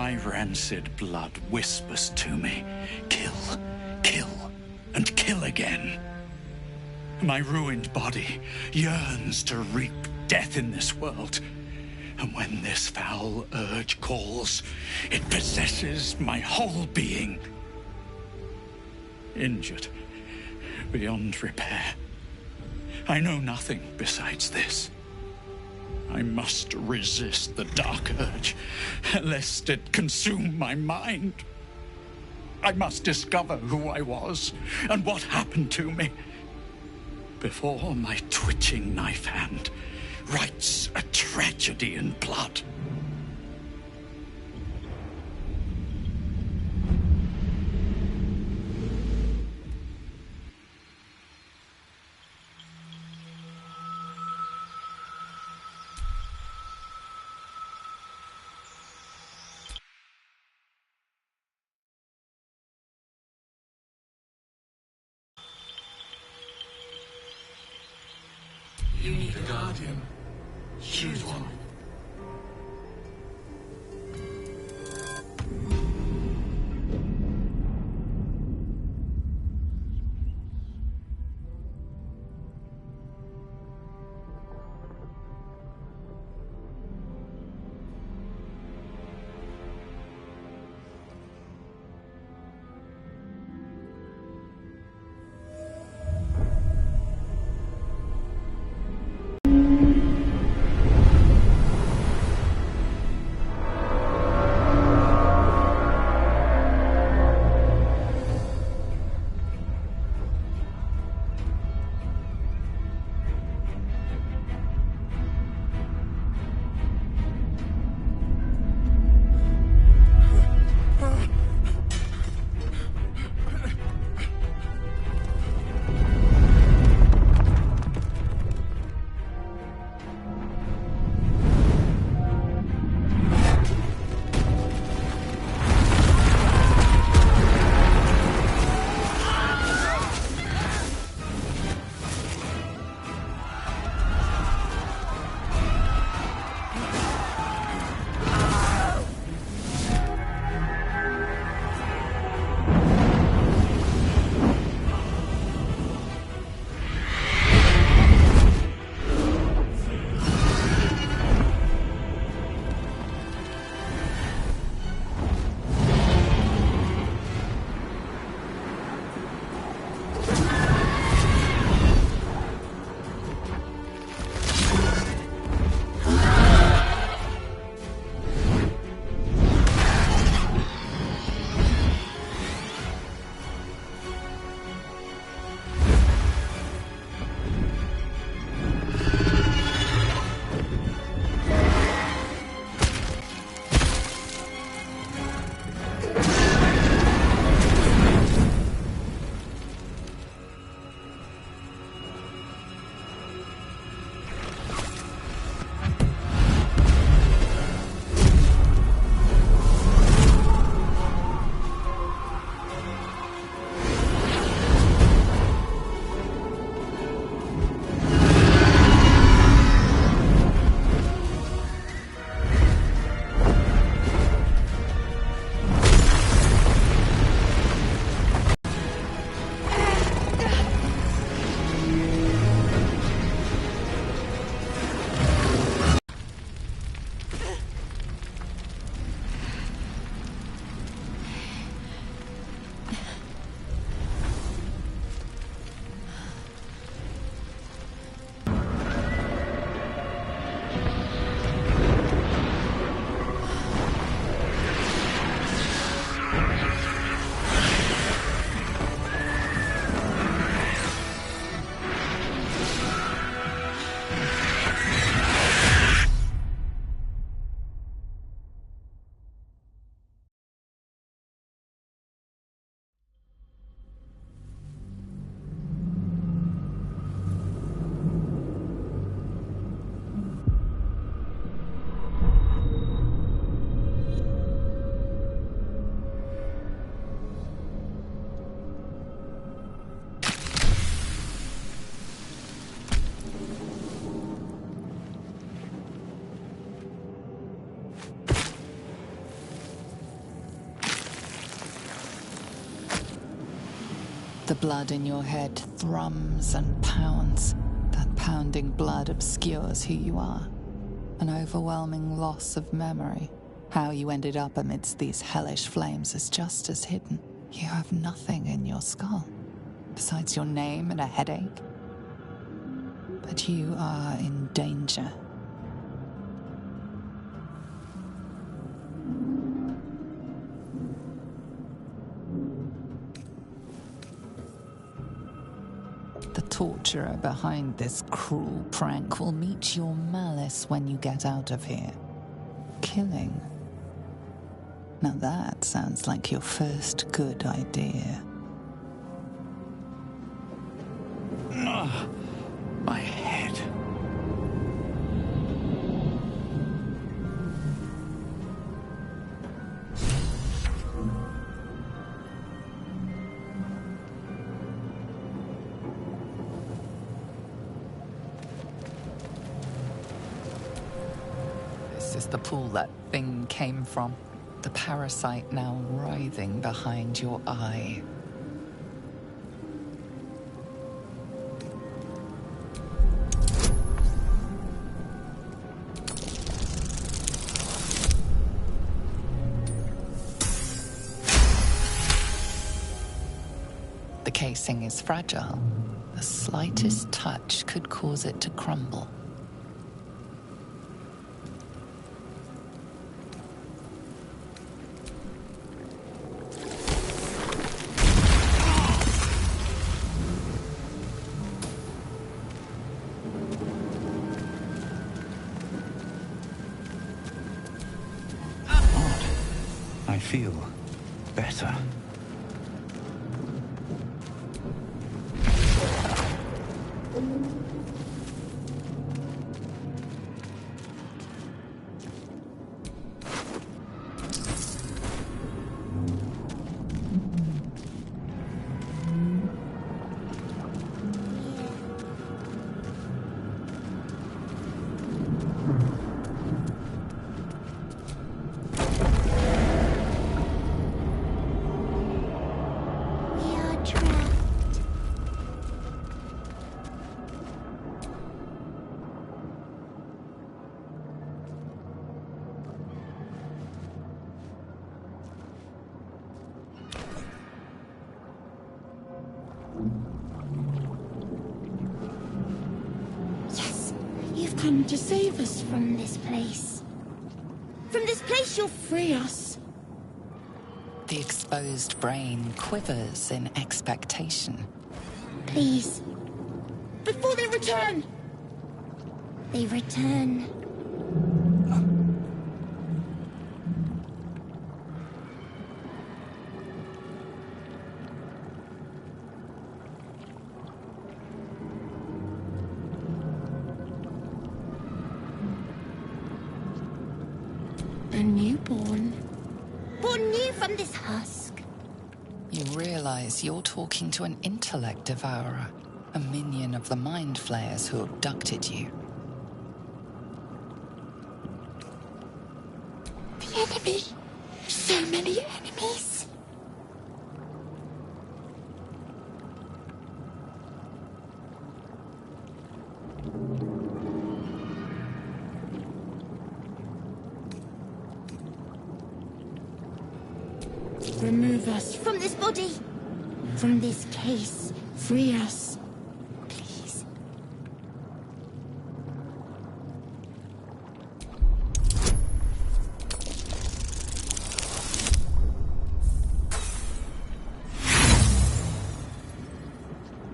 My rancid blood whispers to me, kill, kill, and kill again. My ruined body yearns to reap death in this world. And when this foul urge calls, it possesses my whole being. Injured beyond repair. I know nothing besides this. I must resist the dark urge, lest it consume my mind. I must discover who I was and what happened to me before my twitching knife hand writes a tragedy in blood. You need a guardian. Choose one. The blood in your head thrums and pounds. That pounding blood obscures who you are. An overwhelming loss of memory. How you ended up amidst these hellish flames is just as hidden. You have nothing in your skull, besides your name and a headache. But you are in danger. The torturer behind this cruel prank will meet your malice when you get out of here. Killing. Now that sounds like your first good idea. My head. This is the pool that thing came from. The parasite now writhing behind your eye. The casing is fragile. The slightest touch could cause it to crumble. I feel better. Yes, you've come to save us from this place. From this place you'll free us. The exposed brain quivers in expectation. Please. Before they return. They return. A newborn. Born new from this husk. You realize you're talking to an intellect devourer, a minion of the mind flayers who abducted you. The enemy. So many enemies. Remove us from this body. From this case. Free us. Please.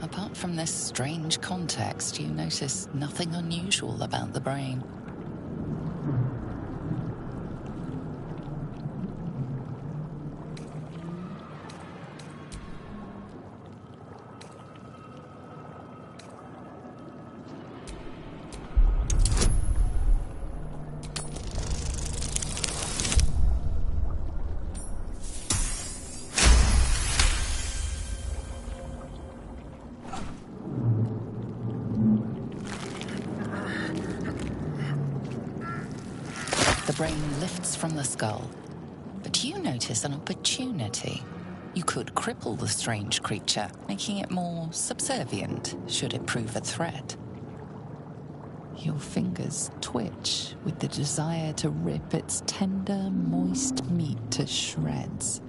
Apart from this strange context, you notice nothing unusual about the brain. The brain lifts from the skull, but you notice an opportunity. You could cripple the strange creature, making it more subservient should it prove a threat. Your fingers twitch with the desire to rip its tender, moist meat to shreds.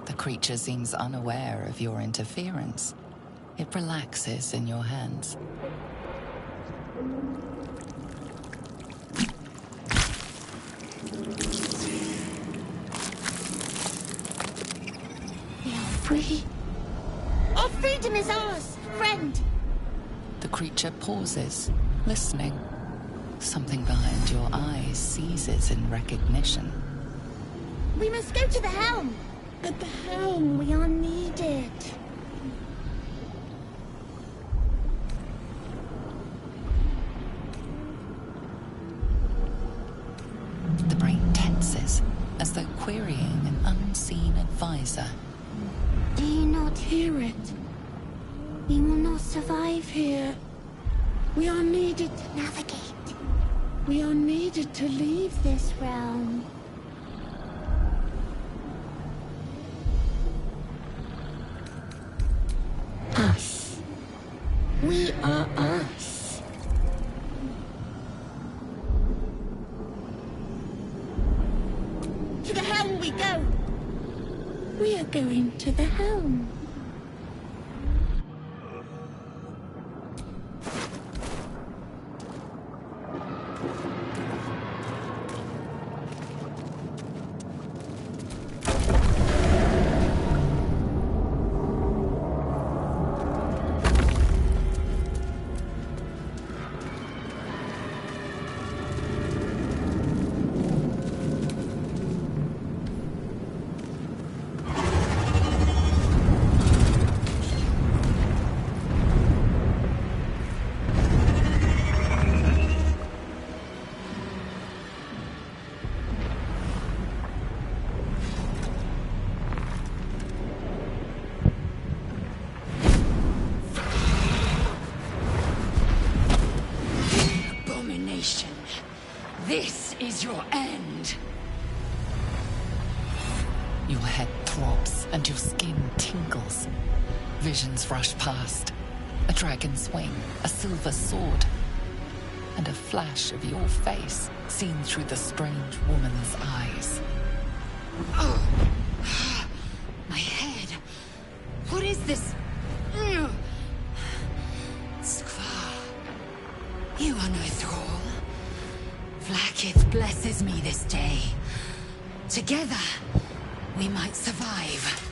The creature seems unaware of your interference. It relaxes in your hands. We are free. Our freedom is ours, friend. The creature pauses, listening. Something behind your eyes seizes in recognition. We must go to the helm. At the helm, we are needed. The brain tenses, as though querying an unseen advisor. Do you not hear it? We will not survive here. We are needed to navigate. We are needed to leave this realm. Us. We are us. To the helm we go. We are going to the helm. This is your end. Your head throbs and your skin tingles. Visions rush past. A dragon's wing, a silver sword, and a flash of your face seen through the strange woman's eyes. Oh. My head. What is this? Skvar. You are no thrall. Vlaakith blesses me this day. Together, we might survive.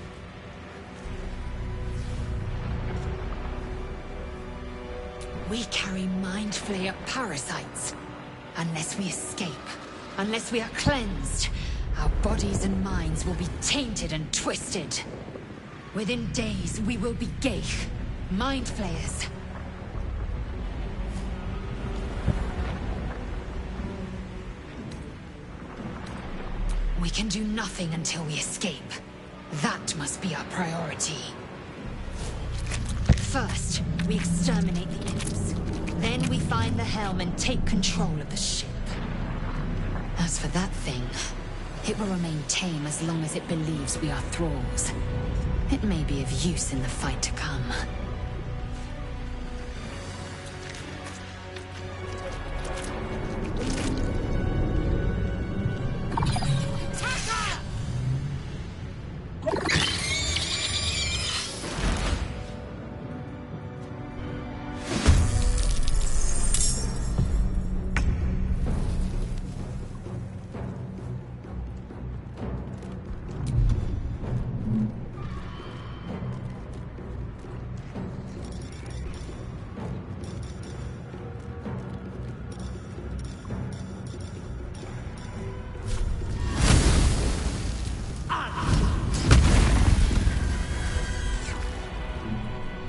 We carry Mind Flayer parasites. Unless we escape, unless we are cleansed, our bodies and minds will be tainted and twisted. Within days, we will be Geich, Mind Flayers. We can do nothing until we escape. That must be our priority. First, we exterminate the imps. Then we find the helm and take control of the ship. As for that thing, it will remain tame as long as it believes we are thralls. It may be of use in the fight to come.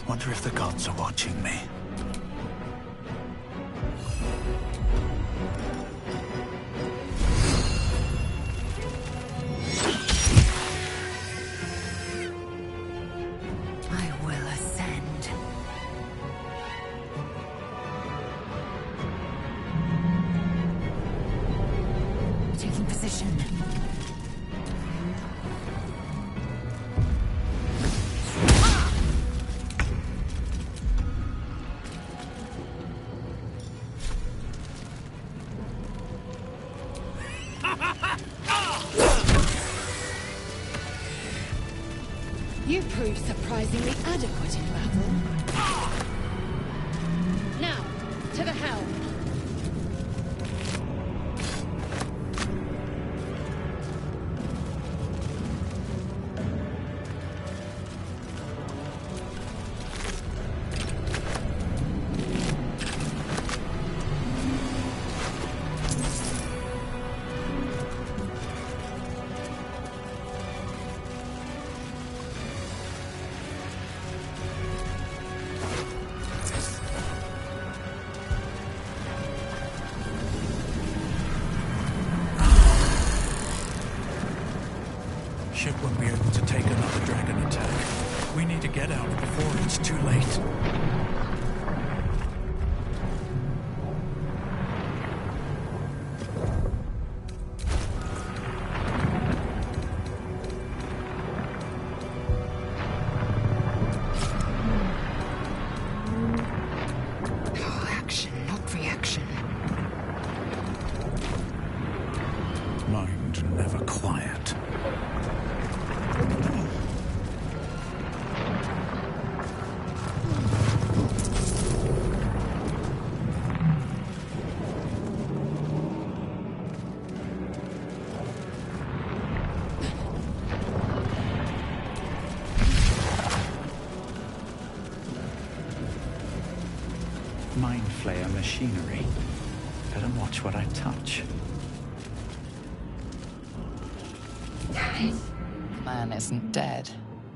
Wonder if the gods are watching me. position. You proved surprisingly adequate in battle. Now, to the helm. Ship won't be able to take another dragon attack. We need to get out before it's too late. Oh, action, not reaction. Mind never quiet. Mind flayer machinery. Better watch what I touch. Man isn't dead,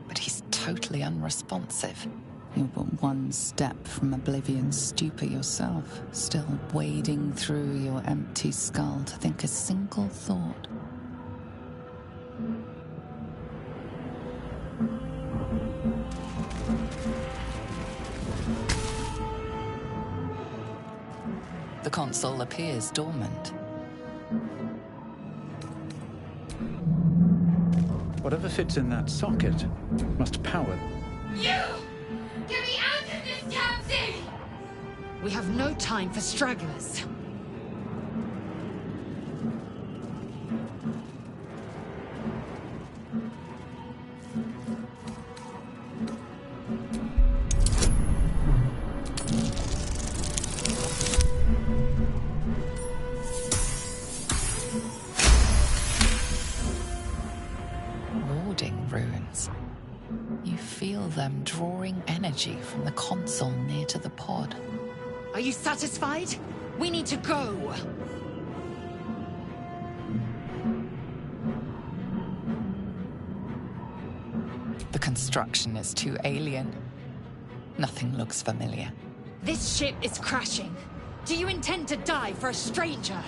but he's totally unresponsive. You're but one step from oblivion's stupor yourself, still wading through your empty skull to think a single thought. The console appears dormant. Whatever fits in that socket must power. You! Get me out of this damn thing! We have no time for stragglers. Warding runes. You feel them drawing energy from the console near to the pod. Are you satisfied? We need to go. The construction is too alien. Nothing looks familiar. This ship is crashing. Do you intend to die for a stranger?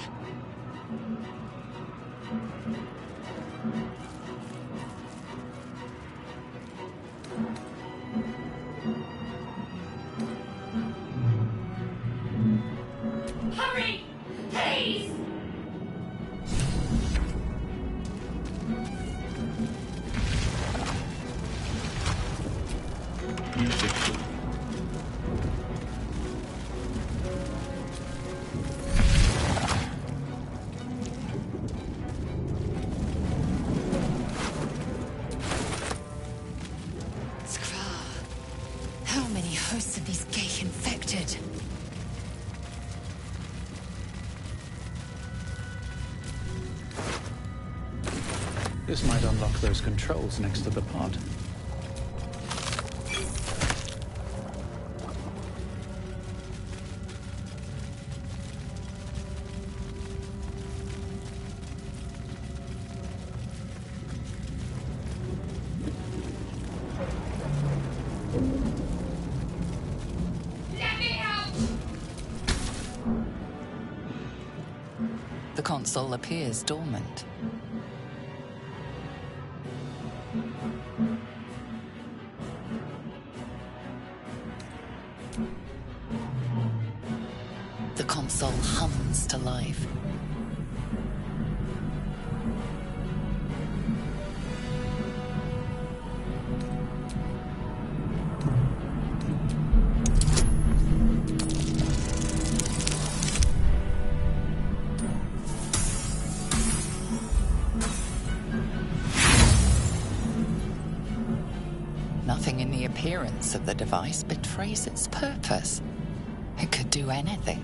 Hurry! Please! Music. Skrar. How many hosts of these gay infected? This might unlock those controls next to the pod. Let me out! The console appears dormant. The console hums to life. Nothing in the appearance of the device betrays its purpose. It could do anything.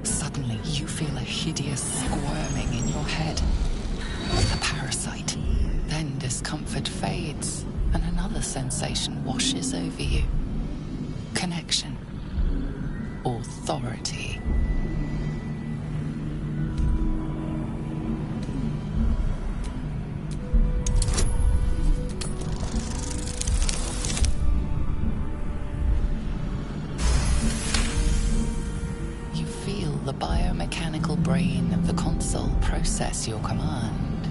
Suddenly, you feel a hideous squirming in your head. The parasite. Then discomfort fades, and another sensation washes over you. Connection. Authority. You feel the biomechanical brain of the console process your command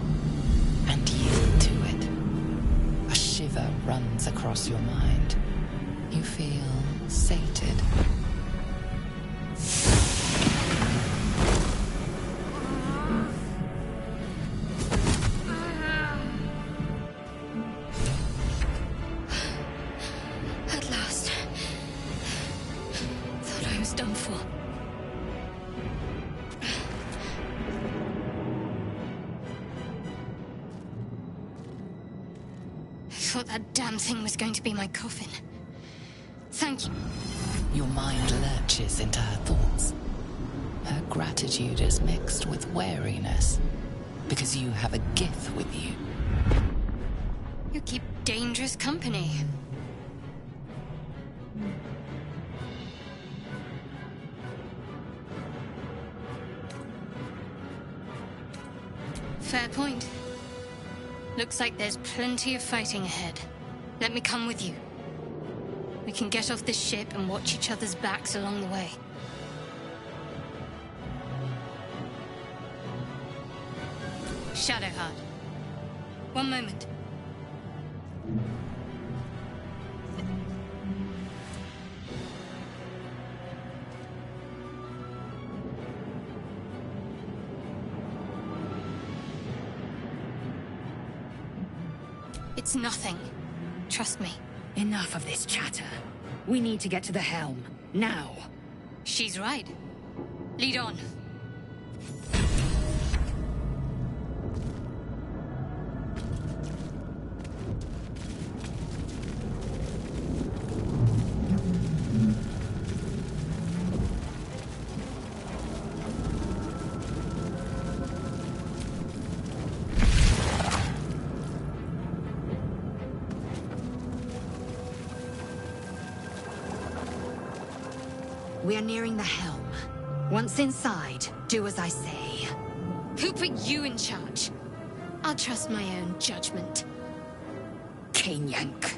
and yield to it. A shiver runs across your mind. You feel sated. At last. Thought I was done for. I thought that damn thing was going to be my coffin. Thank you. Your mind lurches into her thoughts. Her gratitude is mixed with wariness, because you have a gift with you. You keep dangerous company. Fair point. Looks like there's plenty of fighting ahead. Let me come with you. We can get off this ship and watch each other's backs along the way. Shadowheart. One moment. It's nothing. Trust me. Enough of this chatter. We need to get to the helm. Now. She's right. Lead on. We are nearing the helm. Once inside, do as I say. Who put you in charge? I'll trust my own judgment. Kanyank.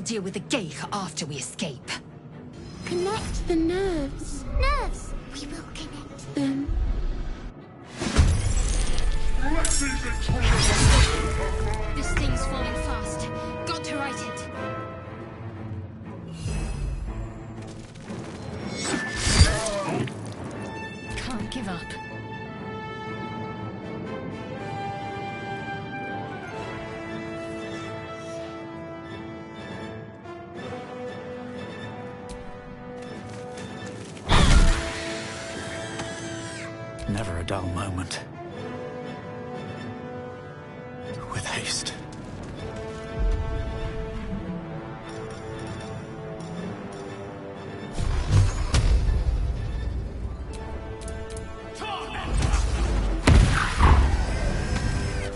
Deal with the Geich after we escape. Connect the nerves. Nerves! We will connect them. This thing's falling fast. Got to right it. Can't give up. Never a dull moment. With haste.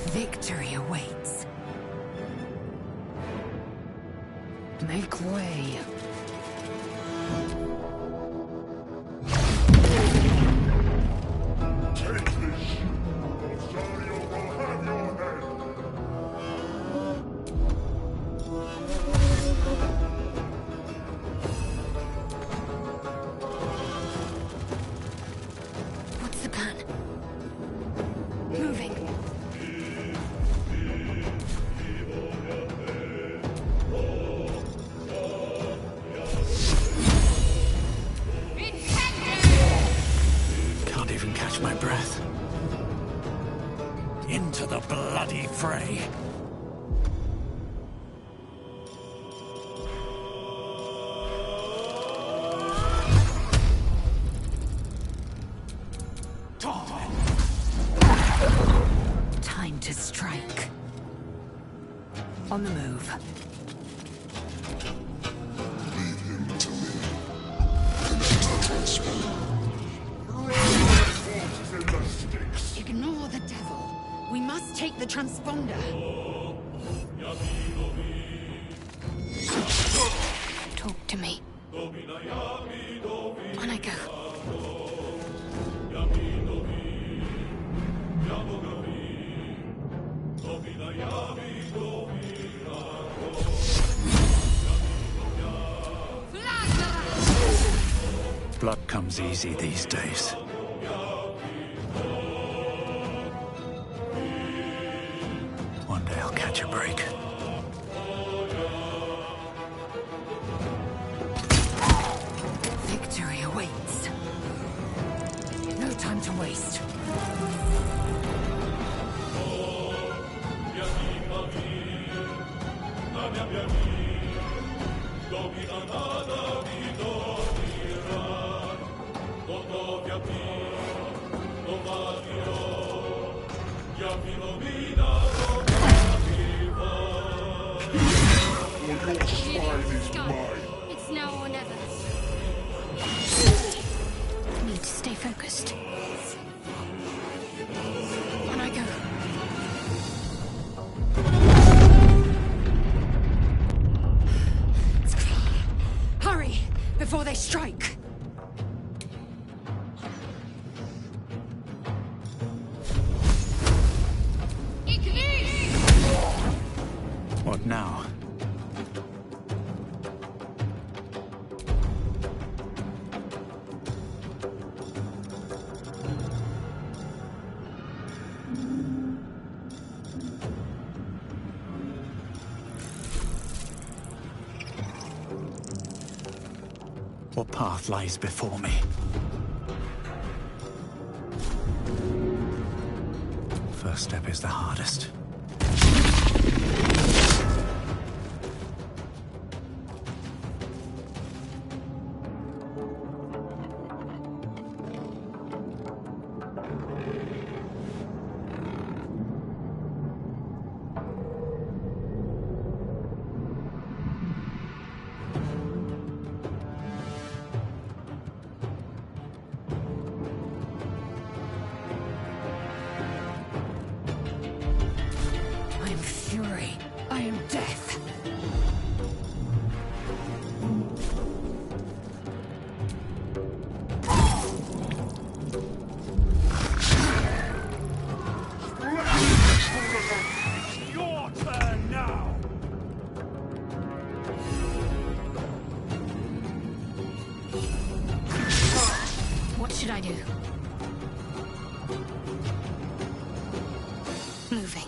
Victory awaits. Make way. catch my breath. Into the bloody fray. Time to strike. On the move. Leave him to me. Ignore the devil. We must take the transponder. Talk to me. On I go. Blood comes easy these days. One day I'll catch a break. Victory awaits. No time to waste. It's now or never. Need to stay focused. On I go. Hurry, before they strike. What now? What path lies before me? First step is the hardest. I am fury. I am death. Your turn now! What should I do? Moving.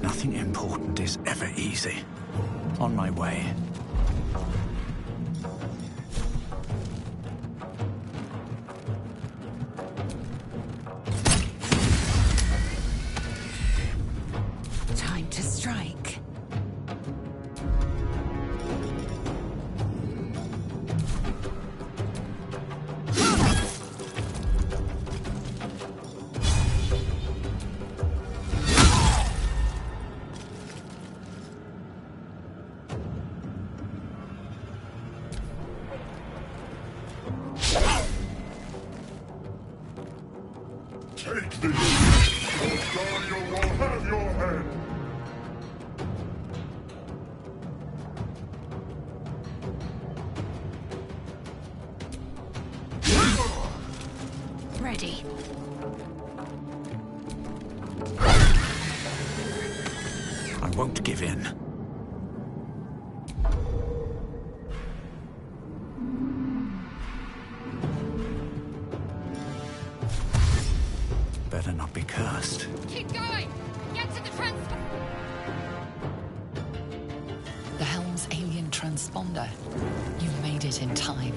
Nothing important is ever easy. On my way. Time to strike. Take this! Or Dario will have your head! Ready. I won't give in. Better not be cursed. Keep going! transponder. You made it in time.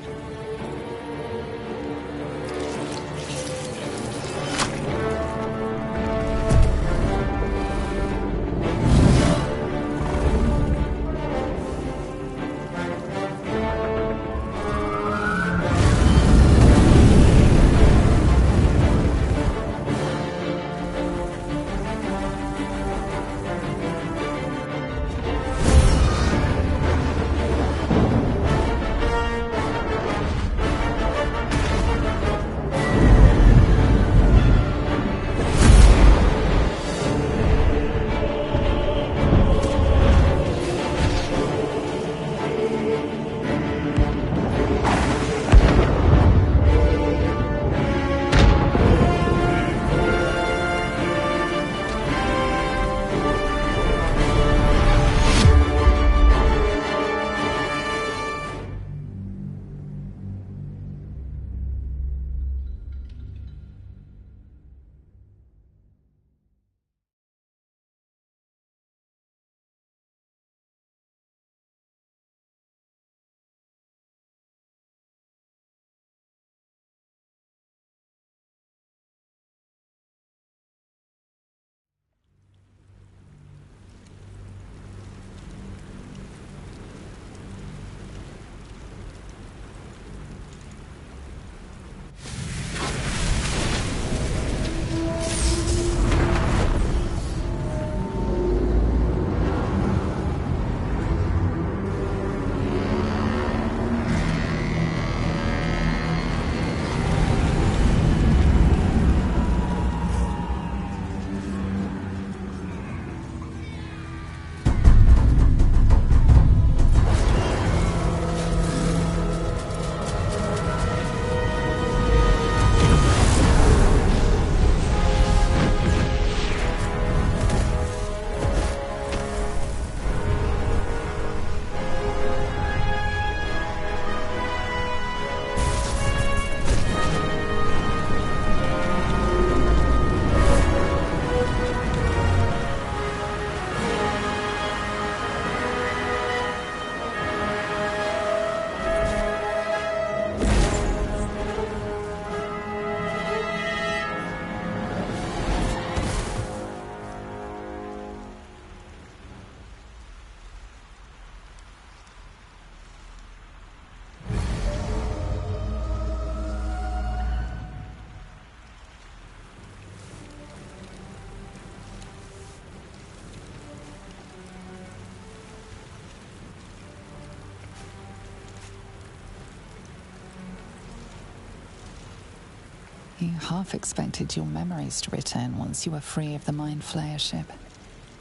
You half expected your memories to return once you were free of the Mind Flayer ship.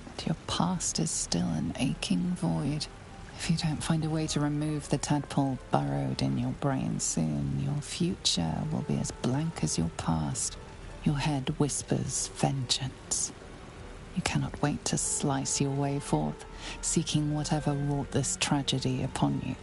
But your past is still an aching void. If you don't find a way to remove the tadpole burrowed in your brain soon, your future will be as blank as your past. Your head whispers vengeance. You cannot wait to slice your way forth, seeking whatever wrought this tragedy upon you.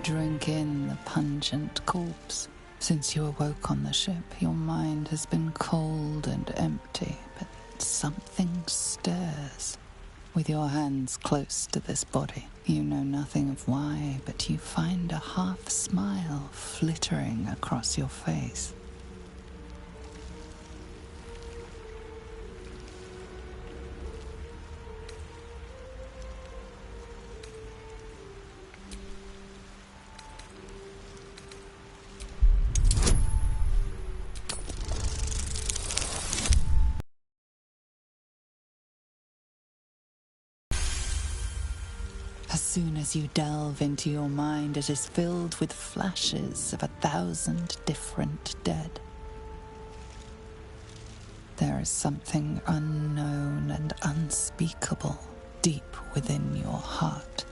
Drink in the pungent corpse. Since you awoke on the ship, your mind has been cold and empty, but something stirs. With your hands close to this body, you know nothing of why, but you find a half smile flittering across your face. As soon as you delve into your mind, it is filled with flashes of 1,000 different dead. There is something unknown and unspeakable deep within your heart.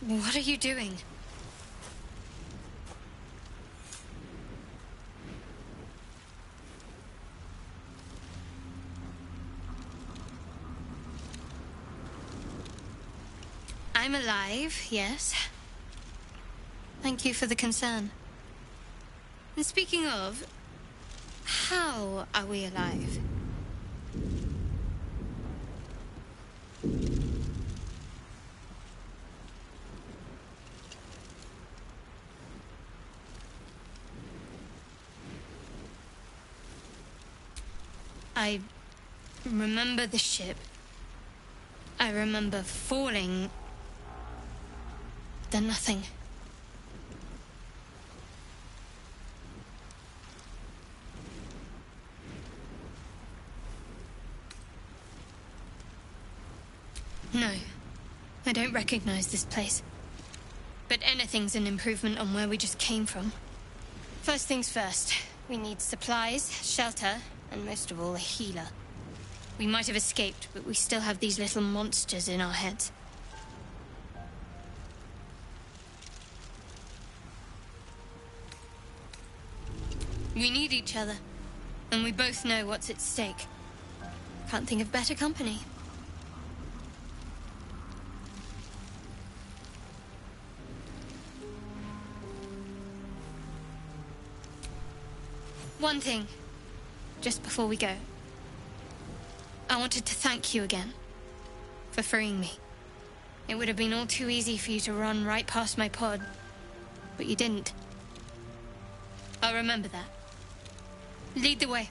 What are you doing? I'm alive, yes. Thank you for the concern. And speaking of, how are we alive? I remember the ship. I remember falling. Then nothing. No, I don't recognize this place. But anything's an improvement on where we just came from. First things first, we need supplies, shelter, and most of all, a healer. We might have escaped, but we still have these little monsters in our heads. We need each other, and we both know what's at stake. Can't think of better company. One thing, just before we go. I wanted to thank you again for freeing me. It would have been all too easy for you to run right past my pod, but you didn't. I'll remember that. Lead the way.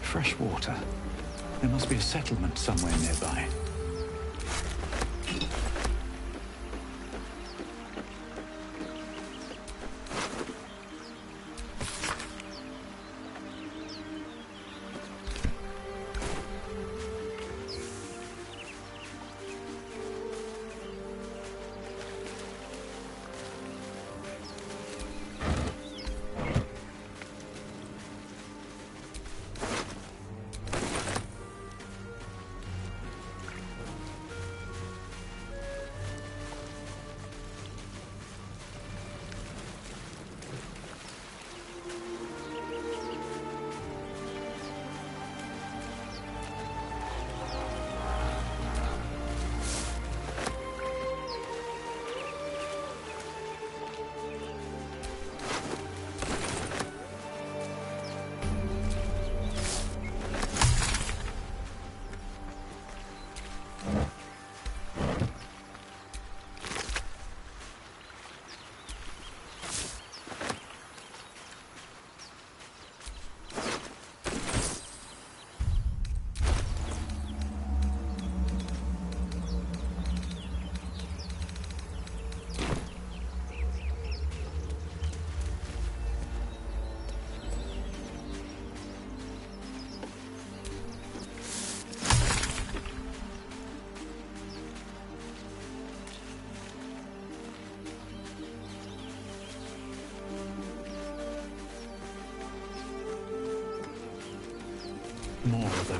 Fresh water. There must be a settlement somewhere nearby.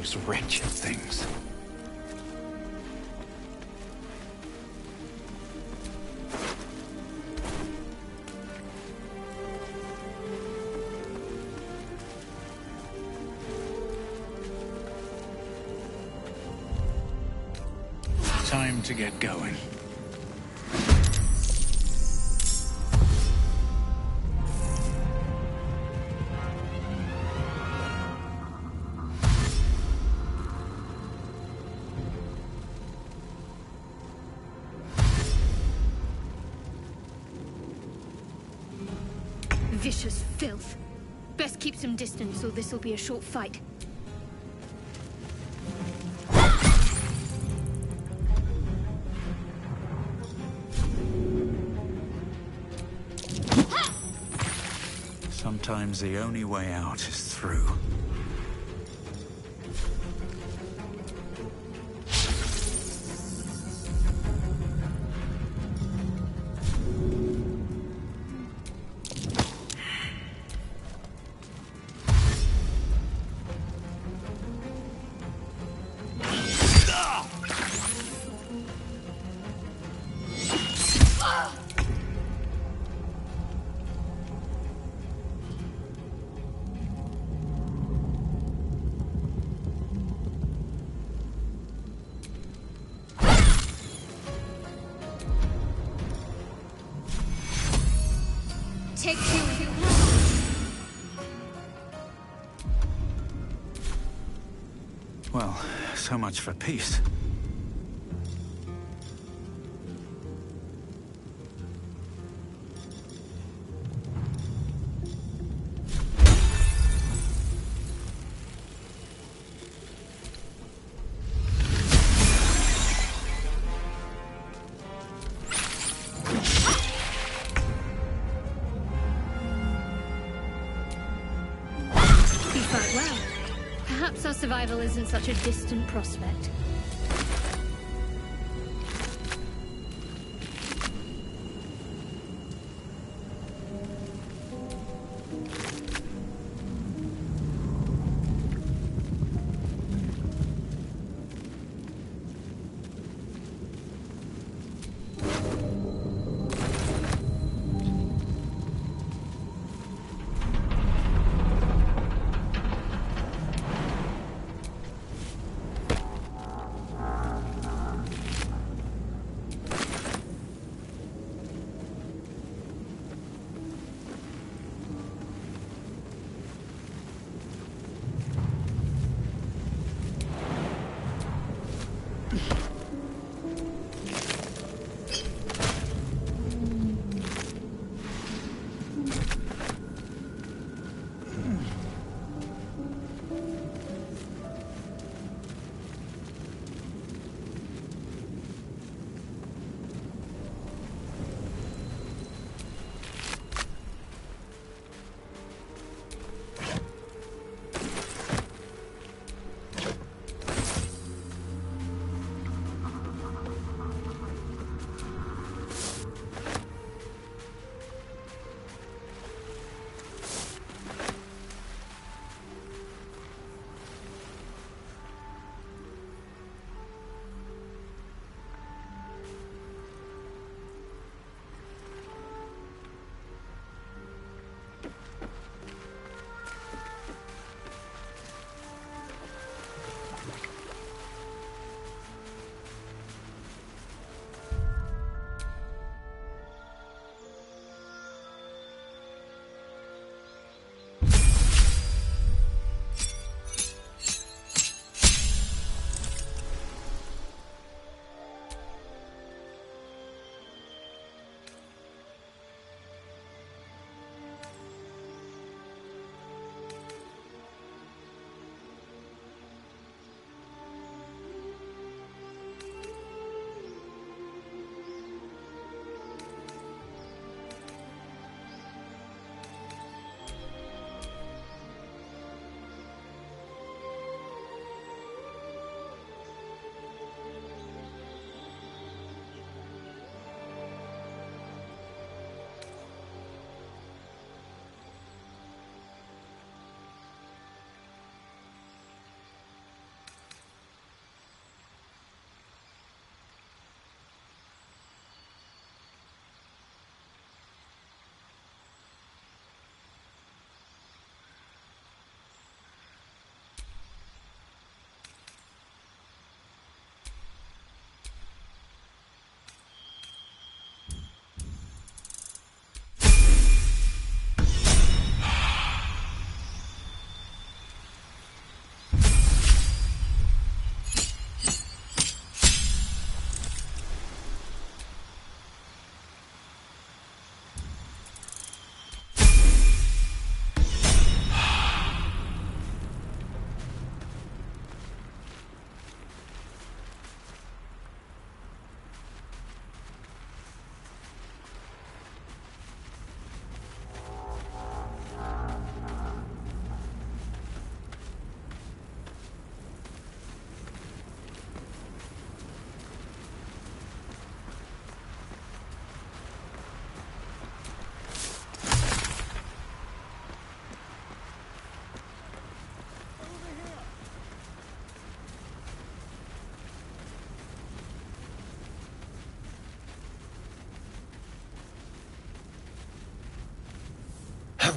those wretched things. Time to get going. Vicious filth. Best keep some distance, or this'll be a short fight. Sometimes the only way out is through. Take two. Well, so much for peace. Well, perhaps our survival isn't such a distant prospect.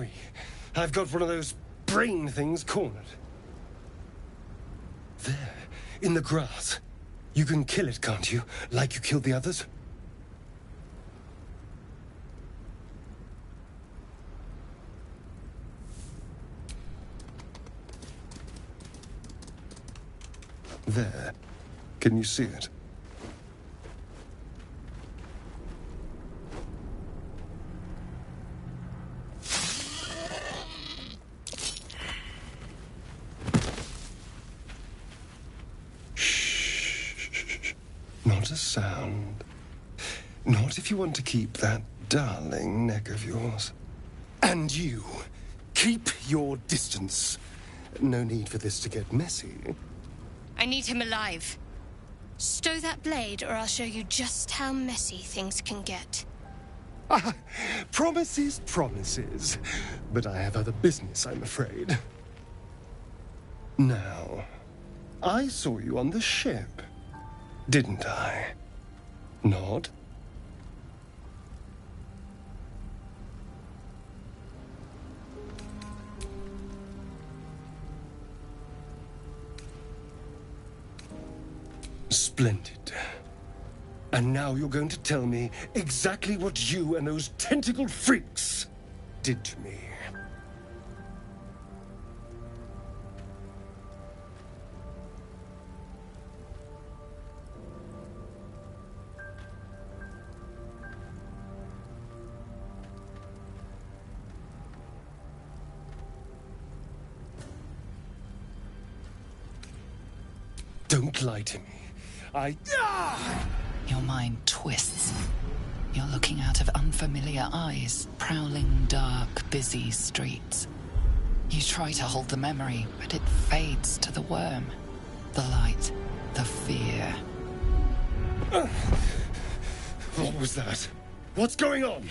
free. I've got one of those brain things cornered. There, in the grass. You can kill it, can't you? Like you killed the others? There. Can you see it? Not a sound. Not if you want to keep that darling neck of yours. And you, keep your distance. No need for this to get messy. I need him alive. Stow that blade, or I'll show you just how messy things can get. Promises, promises. But I have other business, I'm afraid. Now, I saw you on the ship, didn't I? Nod? Splendid. And now you're going to tell me exactly what you and those tentacled freaks did to me. Don't lie to me. Your mind twists. You're looking out of unfamiliar eyes, prowling dark, busy streets. You try to hold the memory, but it fades to the worm. The light, the fear. What was that? What's going on?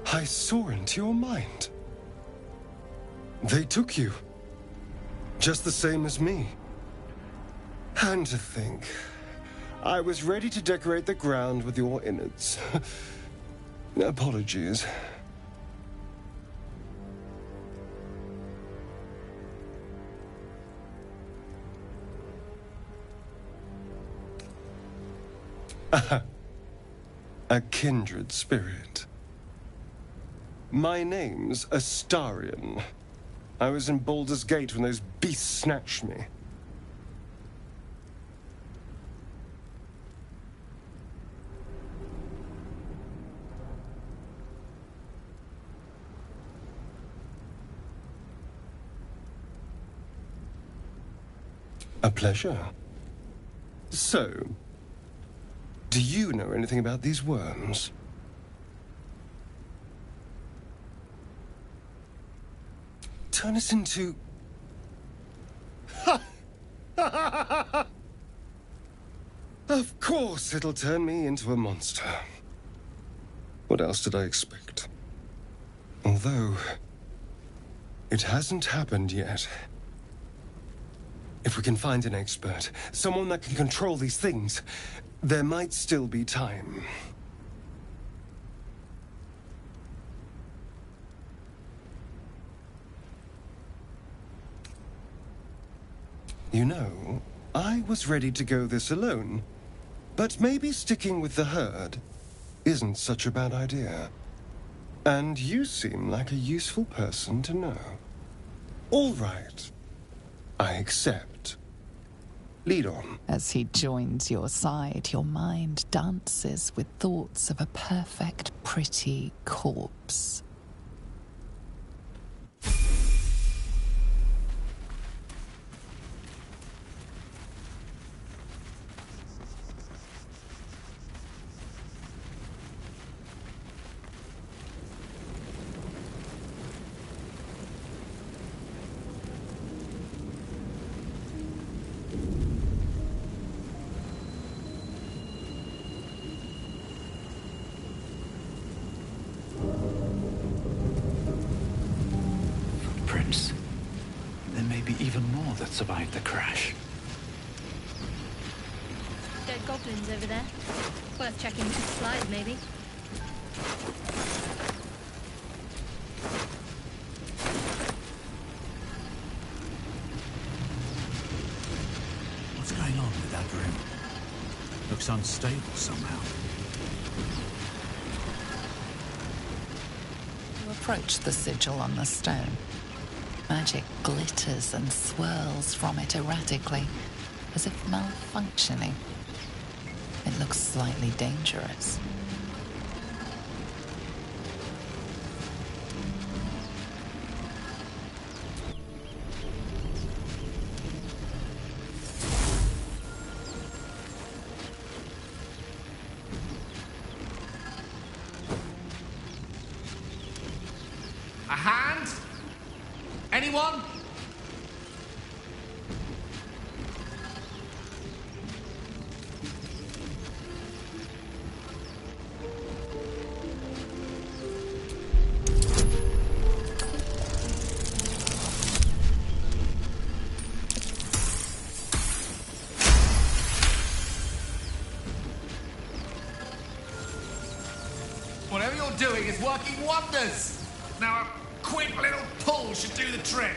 I saw into your mind. They took you. Just the same as me. And to think, I was ready to decorate the ground with your innards. Apologies. A kindred spirit. My name's Astarion. I was in Baldur's Gate when those beasts snatched me. A pleasure. So, do you know anything about these worms? Turn us into... Of course it'll turn me into a monster. What else did I expect? Although, it hasn't happened yet. If we can find an expert, someone that can control these things, there might still be time. You know, I was ready to go this alone, but maybe sticking with the herd isn't such a bad idea. And you seem like a useful person to know. All right. I accept. Lead on. As he joins your side, your mind dances with thoughts of a perfect, pretty corpse. more that survived the crash. Dead goblins over there. Worth checking the supplies, maybe. What's going on with that room? Looks unstable somehow. You approach the sigil on the stone. Magic glitters and swirls from it erratically, as if malfunctioning. It looks slightly dangerous. A hand? Anyone? Whatever you're doing is working wonders. Now a quick little pull should do the trick.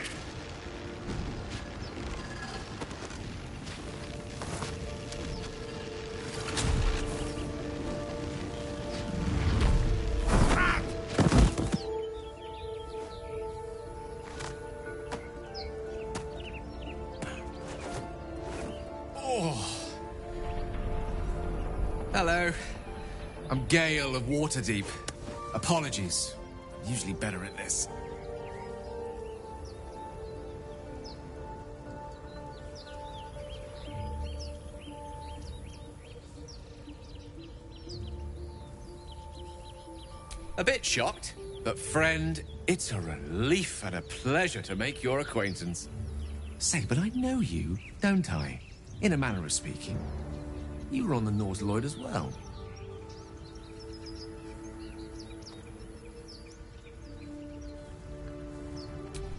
Hello. I'm Gale of Waterdeep. Apologies. I'm usually better at this. A bit shocked, but friend, it's a relief and a pleasure to make your acquaintance. Say, but I know you, don't I? In a manner of speaking. You were on the Nautiloid as well.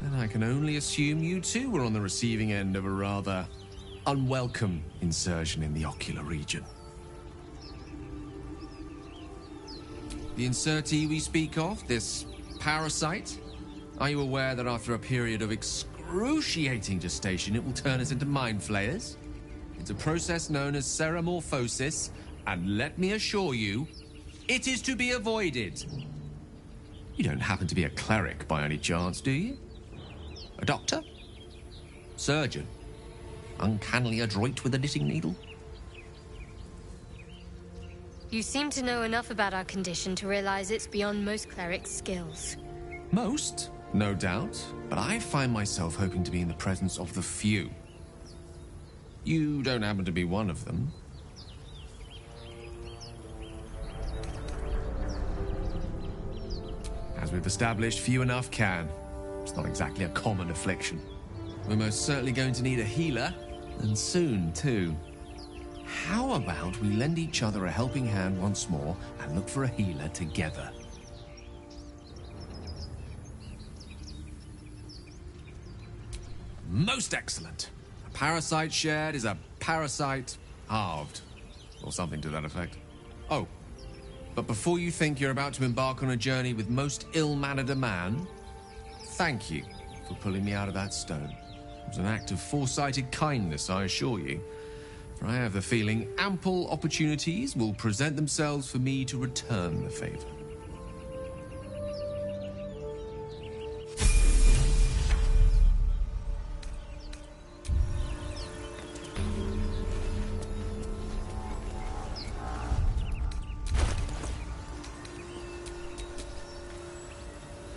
Then I can only assume you too were on the receiving end of a rather unwelcome insertion in the ocular region. The insertee we speak of, this parasite, are you aware that after a period of excruciating gestation, it will turn us into mind flayers? It's a process known as ceramorphosis, and let me assure you, it is to be avoided. You don't happen to be a cleric by any chance, do you? A doctor? Surgeon? Uncannily adroit with a knitting needle? You seem to know enough about our condition to realize it's beyond most clerics' skills. Most, no doubt, but I find myself hoping to be in the presence of the few. You don't happen to be one of them. As we've established, few enough can. It's not exactly a common affliction. We're most certainly going to need a healer, and soon, too. How about we lend each other a helping hand once more and look for a healer together? Most excellent. A parasite shared is a parasite halved. Or something to that effect. Oh, but before you think you're about to embark on a journey with most ill-mannered a man, thank you for pulling me out of that stone. It was an act of foresighted kindness, I assure you. For I have the feeling ample opportunities will present themselves for me to return the favor.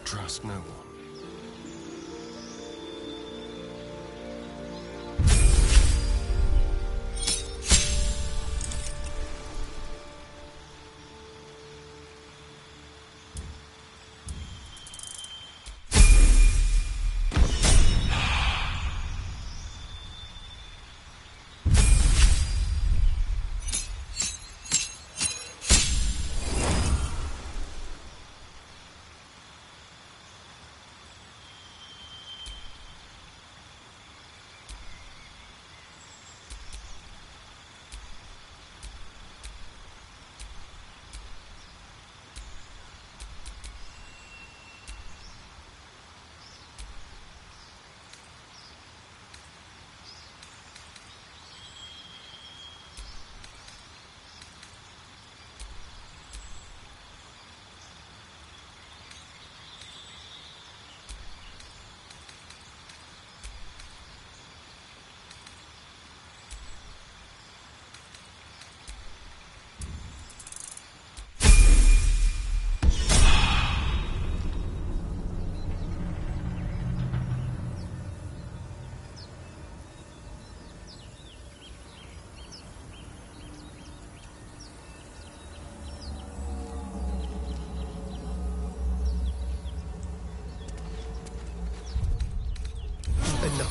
Trust no one.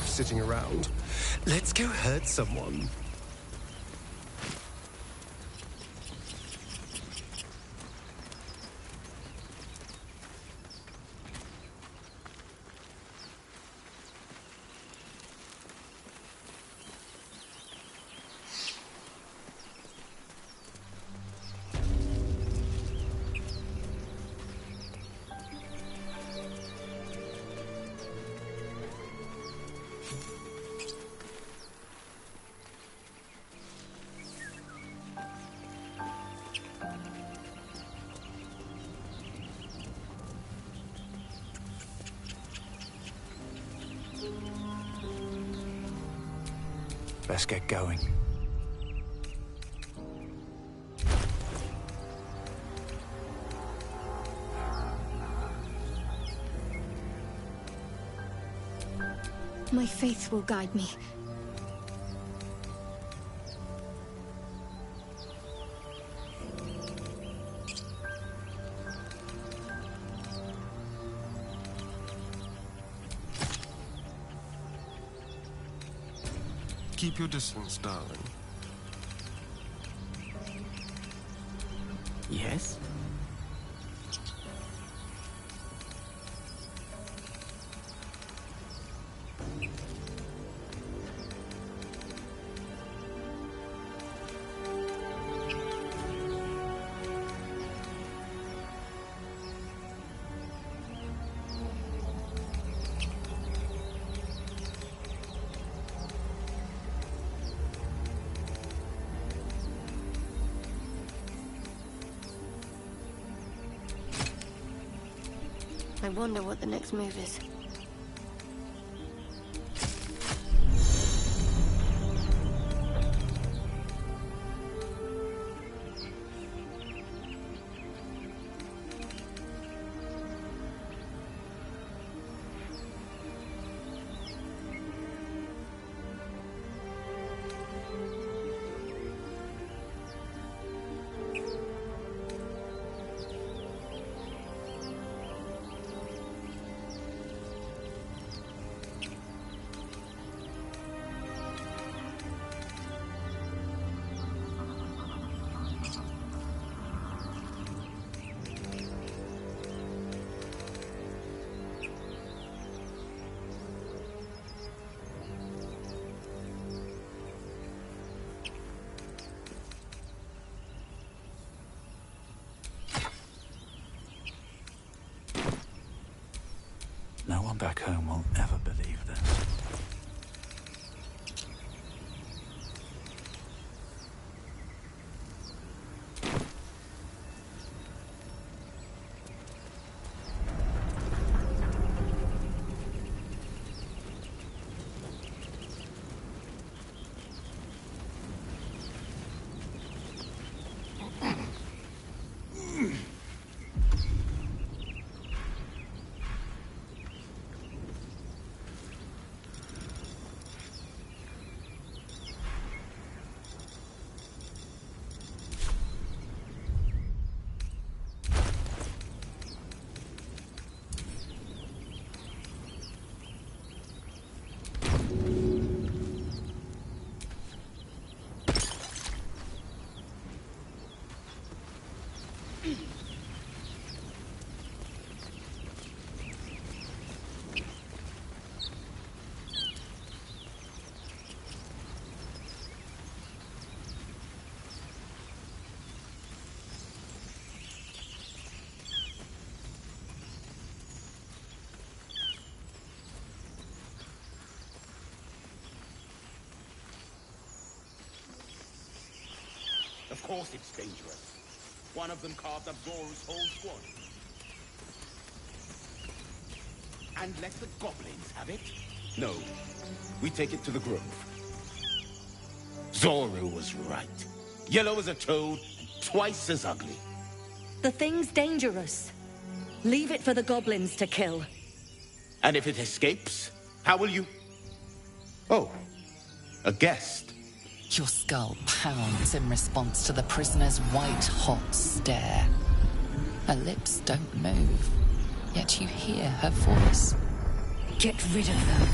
enough sitting around. Let's go hurt someone. Let's get going. My faith will guide me. Keep your distance, darling. Yes? I wonder what the next move is. No one back home will ever believe this. Of course it's dangerous. One of them carved up Zorru's whole squad. And let the goblins have it? No. We take it to the grove. Zorru was right. Yellow as a toad, and twice as ugly. The thing's dangerous. Leave it for the goblins to kill. And if it escapes, how will you... Oh, a guest. Your skull pounds in response to the prisoner's white-hot stare. Her lips don't move, yet you hear her voice. Get rid of them.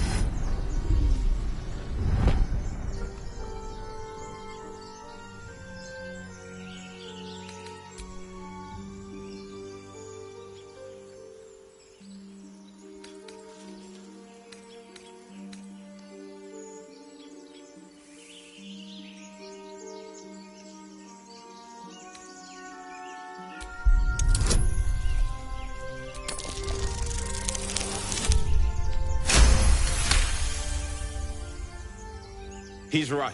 He's right.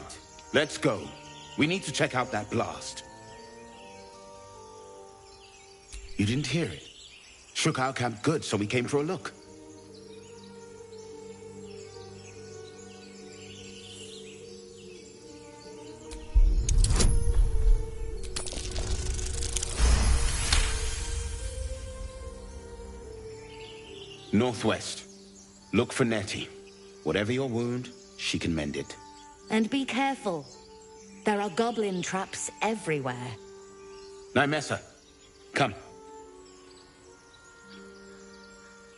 Let's go. We need to check out that blast. You didn't hear it? Shook our camp good, so we came for a look. Northwest. Look for Nettie. Whatever your wound, she can mend it. And be careful. There are goblin traps everywhere. Nymessa, come.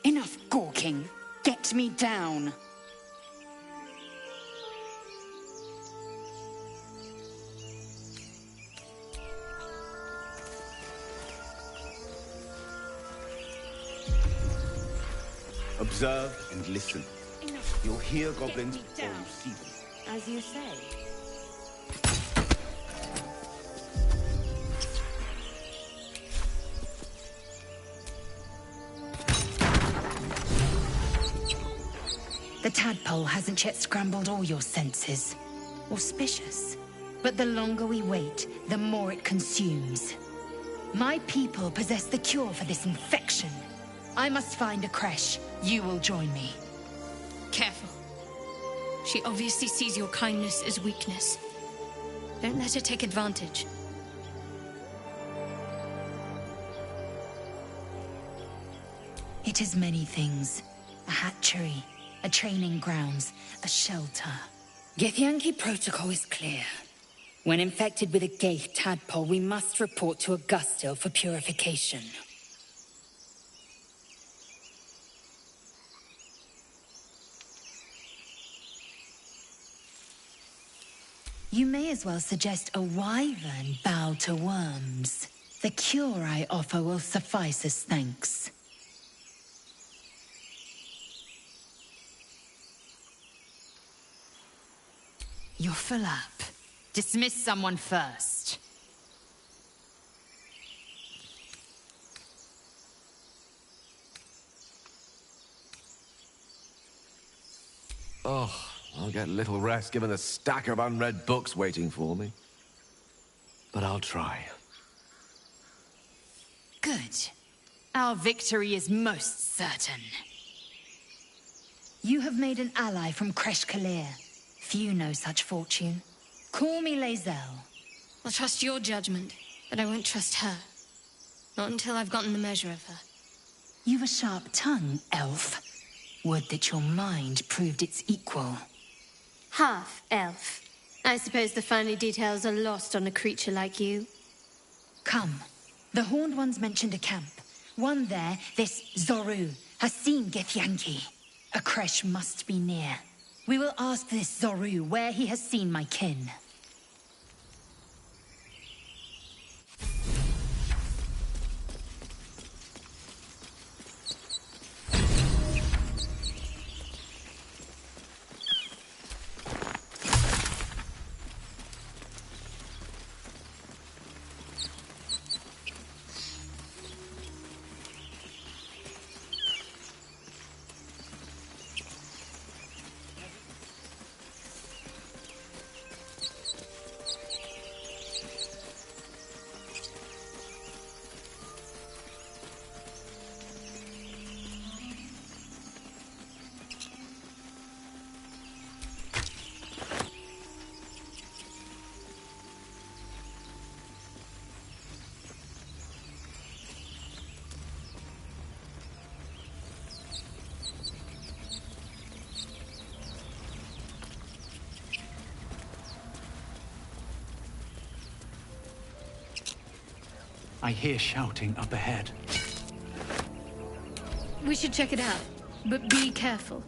Enough gawking. Get me down. Observe and listen. You'll hear goblins before you see them. As you say. The tadpole hasn't yet scrambled all your senses. Auspicious. But the longer we wait, the more it consumes. My people possess the cure for this infection. I must find a creche. You will join me. Careful. She obviously sees your kindness as weakness. Don't let her take advantage. It is many things. A hatchery, a training grounds, a shelter. Githyanki protocol is clear. When infected with a Gaith tadpole, we must report to Augustil for purification. You may as well suggest a wyvern bow to worms. The cure I offer will suffice as thanks. You're full up. Dismiss someone first. Oh, I'll get little rest given the stack of unread books waiting for me. But I'll try. Good. Our victory is most certain. You have made an ally from Kresh Kalir. Few know such fortune. Call me Lae'zel. I'll trust your judgment, but I won't trust her. Not until I've gotten the measure of her. You've a sharp tongue, elf. Would that your mind proved its equal. Half-elf. I suppose the finer details are lost on a creature like you. Come. The Horned Ones mentioned a camp. One there, this Zorru, has seen Githyanki. A creche must be near. We will ask this Zorru where he has seen my kin. I hear shouting up ahead. We should check it out, but be careful.